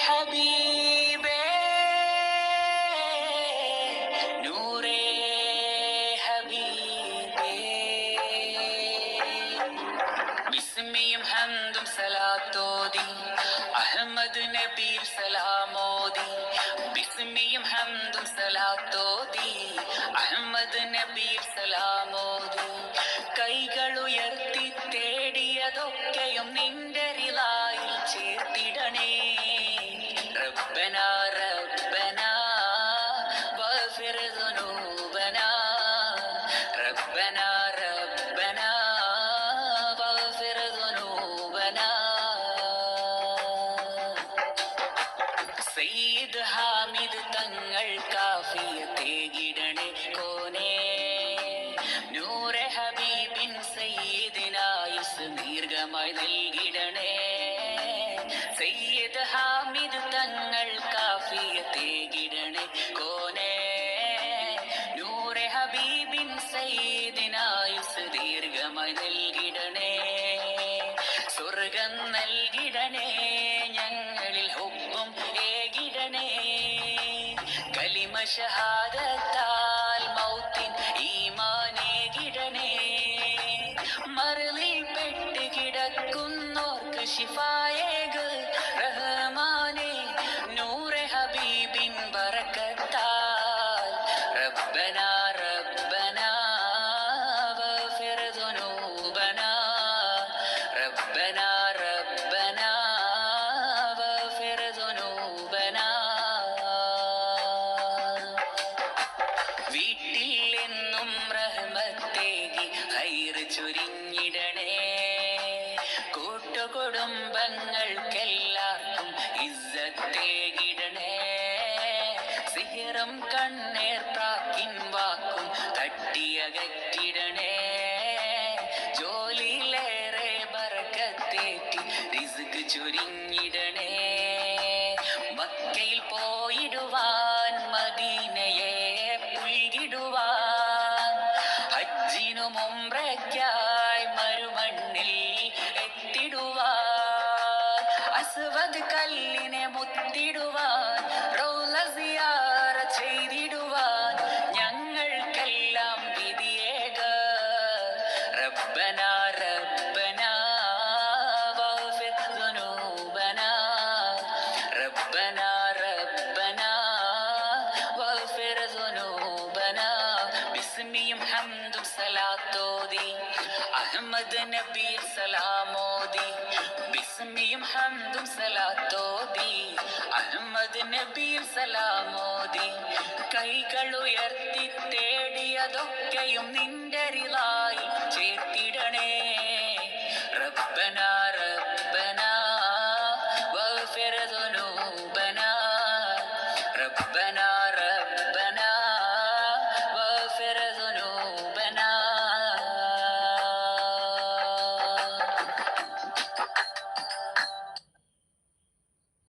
ഹബീബേ നൂറേ ഹബീബേ ബിസ്മിയും ഹംദും സലാത്തോതി അഹമ്മദ് നബിയിൽ സലാമോദി ബിസ്മിയും ഹംദും സലാത്തോതി അഹമ്മദ് നബിയിൽ സലാമോദി കൈകൾ ഉയർത്തി തേടിയതൊക്കെയും നിന്റെ റിളായിൽ ചേർത്തിടണേ റബ്ബന റബ്ബന വഗ്ഫിർ ദുനൂബന റബ്ബന റബ്ബന വഗ്ഫിർ ദുനൂബന സയ്യിദ് ഹാമിദ് തങ്ങൾ കാഫിയത്തേകിടണേ കോനേ നൂറെ ഹബീബിൻ സയ്യിദിനായുസ് ദീർഘമായി നൽകിടണേ സയ്യിദ് ഹാമിദ് തങ്ങൾ കാഫിയത്തേകിടണേ കോനേ നൂറെ ഹബീബിൻ സയ്യിദിനായുസ് ദീർഘമായി നൽകിടണേ സ്വർഗം നൽകിടണേ ഞങ്ങളിൽ ഹുബ്ബും ഏകിടണേ കലിമ ഷഹാദത്താൽ മൗത്തിൻ ഈമാനേകിടണേ മറലിൽ പെട്ട് കിടക്കുന്നോർക്ക് ശിഫായേക് റഹ്മാനേ നൂറെ ഹബീബിൻ ബറക്കത്താൽ റബ്ബന റബ്ബന വഗ്ഫിർ ദുനൂബന റബ്ബന റബ്ബന വഗ്ഫിർ ദുനൂബന വീട്ടിൽ എന്നും റഹ്മത്തേകി ഖൈർ ചൊരിഞ്ഞിടണേ കൂട്ടുകുടുംബങ്ങൾക്കെല്ലാവർക്കും ഇസ്സത്തേകിടണേ സിഹറും കണ്ണേർ പ്രാക്കിൻ വാക്കും തട്ടിയകറ്റിടണേ ജോലിയിലേറെ ബറക്കത്തേറ്റി റിസ്ക് ചൊരിഞ്ഞിടണേ മക്കയിൽ പോയിടുവാൻ മദീനയെ പുൽകിടുവാൻ ഹജ്ജിനും ഉംറയ്ക്കായി മരുമണ്ണിൽ എത്തിടുവാൻ അസ്വദ് കല്ലിനെ മുത്തിടുവാൻ റൗള സിയാറ ചെയ്തിടുവാൻ ഞങ്ങൾക്കെല്ലാം വിധിയേക റബ്ബന റബ്ബന വഗ്ഫിർ ദുനൂബന റബ്ബന റബ്ബന വഗ്ഫിർ ദുനൂബന ബിസ്മിയും ഹംദും സലാത്തോതി അഹമ്മദ് നബിയിൽ സലാമോദി ബിസ്മിയും ഹംദും സലാത്തോതി അഹമ്മദ് നബിയിൽ സലാമോദി കൈകൾ ഉയർത്തി തേടിയതൊക്കെയും നിന്റെ റിളായിൽ ചേർത്തിടണേ റബ്ബന റബ്ബന വഗ്ഫിർ ദുനൂബന റബ്ബന